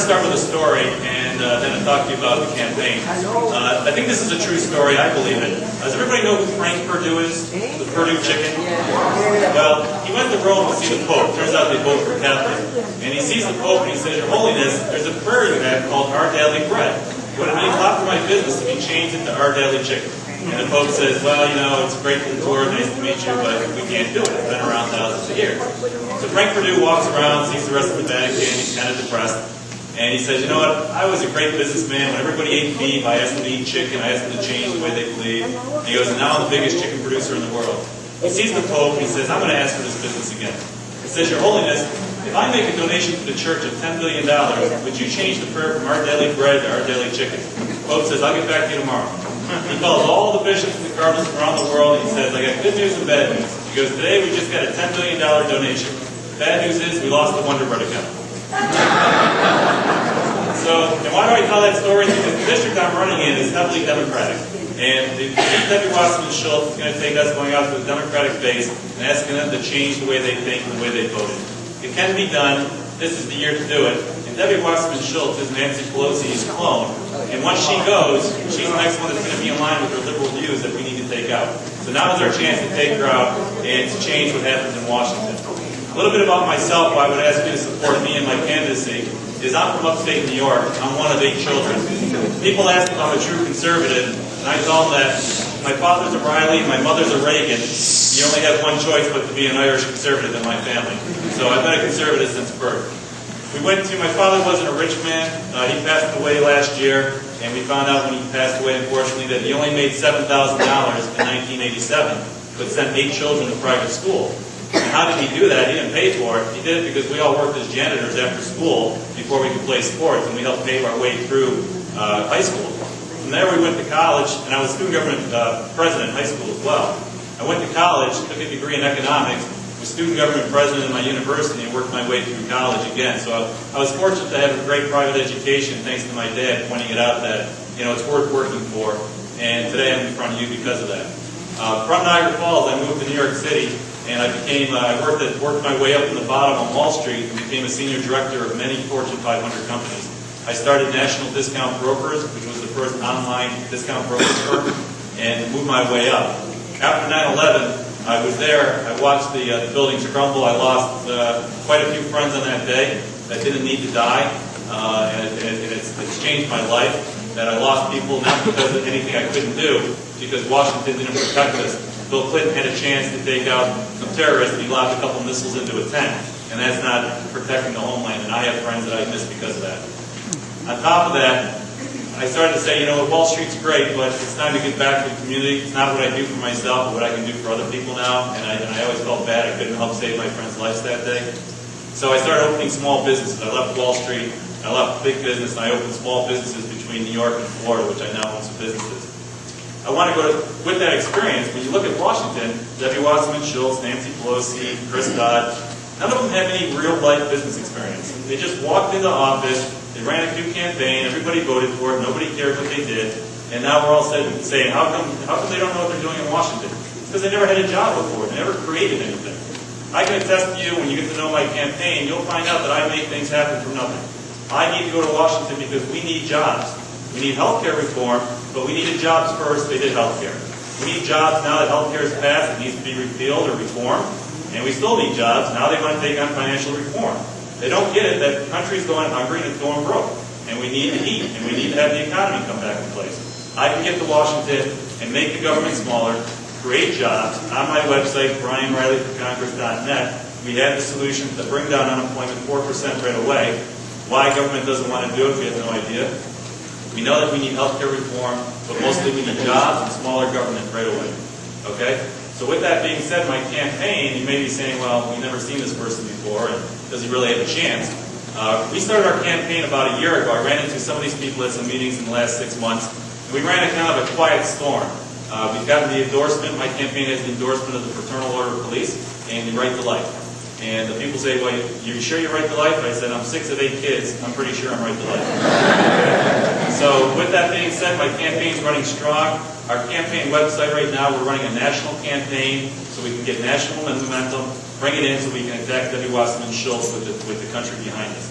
start with a story and then I'll talk to you about the campaign. I think this is a true story. I believe it. Does everybody know who Frank Perdue is? The Perdue chicken? Well, he went to Rome to see the Pope. Turns out they both were Catholic. And he sees the Pope and he says, "Your Holiness, there's a prayer you have called Our Daily Bread. Would it mean a lot for my business to be changed into Our Daily Chicken?" And the Pope says, "Well, you know, it's great to the tour, nice to meet you, but we can't do it. It's been around thousands of years." So Frank Perdue walks around, sees the rest of the Vatican, he's kind of depressed. And he says, "You know what, I was a great businessman. When everybody ate beef, I asked them to eat chicken. I asked them to change the way they believe." And he goes, "And now I'm the biggest chicken producer in the world." He sees the Pope, and he says, "I'm going to ask for this business again." He says, "Your Holiness, if I make a donation to the church of $10 billion, would you change the prayer from Our Daily Bread to Our Daily Chicken?" The Pope says, "I'll get back to you tomorrow." He calls all the bishops and the cardinals from around the world, and he says, "I got good news and bad news." He goes, "Today we just got a $10 billion donation. Bad news is we lost the Wonder Bread account." So, and why do I tell that story? Because the district I'm running in is heavily Democratic. And the Debbie Wasserman Schultz is going to take us going out to the Democratic base and asking them to change the way they think and the way they voted. It can be done. This is the year to do it. And Debbie Wasserman Schultz is Nancy Pelosi's clone. And once she goes, she's the next one that's going to be in line with her liberal views that we need to take out. So now is our chance to take her out and to change what happens in Washington. A little bit about myself, why I would ask you to support me in my candidacy, is I'm from upstate New York. I'm one of 8 children. People ask if I'm a true conservative, and I tell them that my father's a Reilly, my mother's a Reagan. You only have one choice but to be an Irish conservative in my family. So I've been a conservative since birth. My father wasn't a rich man. He passed away last year, and we found out when he passed away, unfortunately, that he only made $7,000 in 1987, but sent 8 children to private school. And how did he do that? He didn't pay for it. He did it because we all worked as janitors after school before we could play sports, and we helped pave our way through high school. From there we went to college, and I was student government president in high school as well. I went to college, took a degree in economics, was student government president in my university, and worked my way through college again. So I was fortunate to have a great private education, thanks to my dad pointing it out that, you know, it's worth working for. And today I'm in front of you because of that. From Niagara Falls, I moved to New York City, and I worked my way up from the bottom on Wall Street and became a senior director of many Fortune 500 companies. I started National Discount Brokers, which was the first online discount brokerage firm, and moved my way up. After 9/11, I was there. I watched the buildings crumble. I lost quite a few friends on that day that didn't need to die, and it's changed my life. That I lost people not because of anything I couldn't do, because Washington didn't protect us. Bill Clinton had a chance to take out some terrorists, and he lobbed a couple missiles into a tent, and that's not protecting the homeland. And I have friends that I miss because of that. On top of that, I started to say, you know, Wall Street's great, but it's time to get back to the community. It's not what I do for myself, but what I can do for other people now. And I always felt bad I couldn't help save my friends' lives that day. So I started opening small businesses. I left Wall Street, I left big business, and I opened small businesses between New York and Florida, which I now own some businesses. I want to go with that experience. When you look at Washington, Debbie Wasserman Schultz, Nancy Pelosi, Chris Dade, none of them have any real-life business experience. They just walked into office, they ran a few campaign, everybody voted for it, nobody cared what they did, and now we're all saying, how come they don't know what they're doing in Washington? Because they never had a job before, they never created anything. I can attest to you, when you get to know my campaign, you'll find out that I make things happen from nothing. I need to go to Washington because we need jobs. We need healthcare reform, but we needed jobs first, they did healthcare. We need jobs now that healthcare is passed, it needs to be repealed or reformed, and we still need jobs, now they want to take on financial reform. They don't get it that the country's going hungry and it's going broke, and we need to eat, and we need to have the economy come back in place. I can get to Washington and make the government smaller, create jobs. On my website, BrianReillyForCongress.net, we have the solutions that bring down unemployment 4% right away. Why government doesn't want to do it, we have no idea. We know that we need healthcare reform, but mostly we need jobs and smaller government right away. Okay? So with that being said, my campaign, you may be saying, well, we've never seen this person before, and does he really have a chance? We started our campaign about a year ago. I ran into some of these people at some meetings in the last 6 months, and we ran a kind of a quiet storm. We've gotten the endorsement, my campaign has the endorsement of the Fraternal Order of Police and the Right to Life. And the people say, well, you sure you're right to life? I said, I'm 6 of 8 kids. I'm pretty sure I'm right to life. So with that being said, my campaign's running strong. Our campaign website right now, we're running a national campaign so we can get national momentum, bring it in so we can attack Debbie Wasserman Schultz with the country behind us.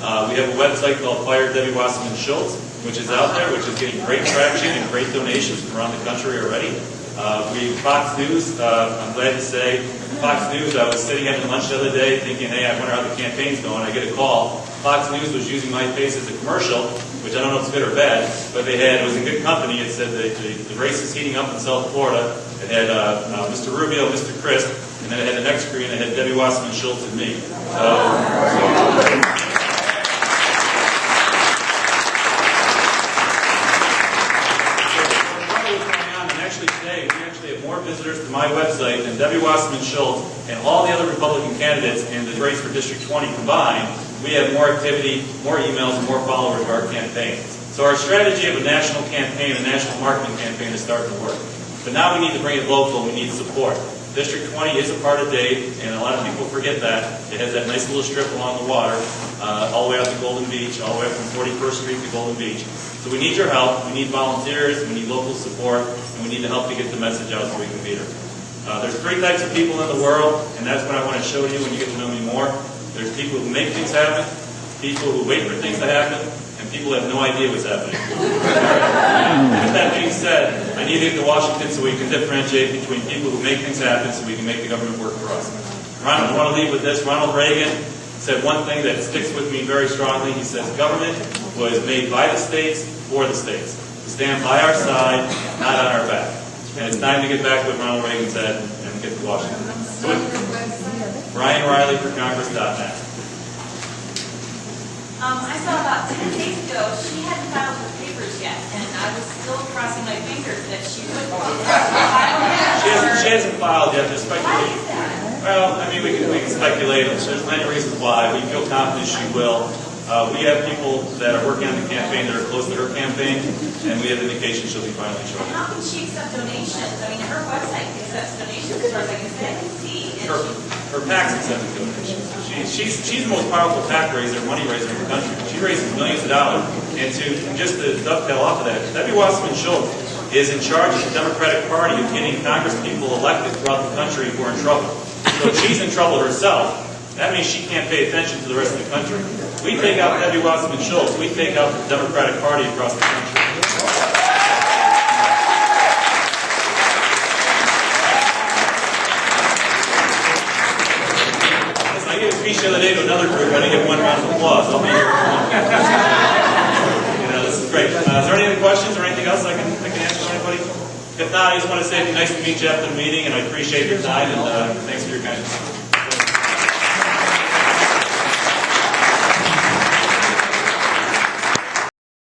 We have a website called Fire Debbie Wasserman Schultz, which is out there, which is getting great traction and great donations from around the country already. Fox News, I'm glad to say, Fox News, I was sitting having lunch the other day thinking, hey, I wonder how the campaign's going. I get a call. Fox News was using my face as a commercial, which I don't know if it's good or bad, but it was in good company. It said the race is heating up in South Florida. It had Mr. Rubio, Mr. Crisp, and then it had the next screen, it had Debbie Wasserman Schultz and me. Visitors to my website than Debbie Wasserman Schultz and all the other Republican candidates in the race for District 20 combined. We have more activity, more emails, and more followers of our campaign. So our strategy of a national campaign, a national marketing campaign is starting to work. But now we need to bring it local and we need support. District 20 is a part of Dade, and a lot of people forget that. It has that nice little strip along the water, all the way out to Golden Beach, all the way up from 41st Street to Golden Beach. So we need your help, we need volunteers, we need local support, and we need to help to get the message out so we can beat her. There's three types of people in the world, and that's what I want to show you when you get to know me more. There's people who make things happen, people who wait for things to happen, and people who have no idea what's happening. With that being said, I need to get to Washington so we can differentiate between people who make things happen so we can make the government work for us. Ronald, I want to leave with this. Ronald Reagan said one thing that sticks with me very strongly. He says, government was made by the states for the states. To stand by our side, not on our back. And it's time to get back to what Ronald Reagan said and get to Washington. So Reilly for Congress.net. I saw about 10 days ago, she hadn't filed her papers yet, and I was still crossing my fingers that she would file it. She hasn't filed yet. There's speculation. Why is that? Well, I mean, we can speculate. There's many reasons why. We feel confident she will. We have people that are working on the campaign that are close to her campaign, and we have indication she'll be filing shortly. How can she accept donations? I mean, her website accepts donations as far as I can see. Her PAC's accepting donations. She's the most powerful PAC raiser, money raiser in the country. She raises millions of dollars. And just to dovetail off of that, Debbie Wasserman Schultz is in charge of the Democratic Party of getting Congress people elected throughout the country who are in trouble. So if she's in trouble herself, that means she can't pay attention to the rest of the country. We take out Debbie Wasserman Schultz, we take out the Democratic Party across the country. I gave a speech the other day to another group. I didn't get one round of applause. I'll be here for one. This is great. Is there any other questions or anything else I can answer for anybody? If not, I just want to say it's nice to meet you after the meeting, and I appreciate your time, and thanks for your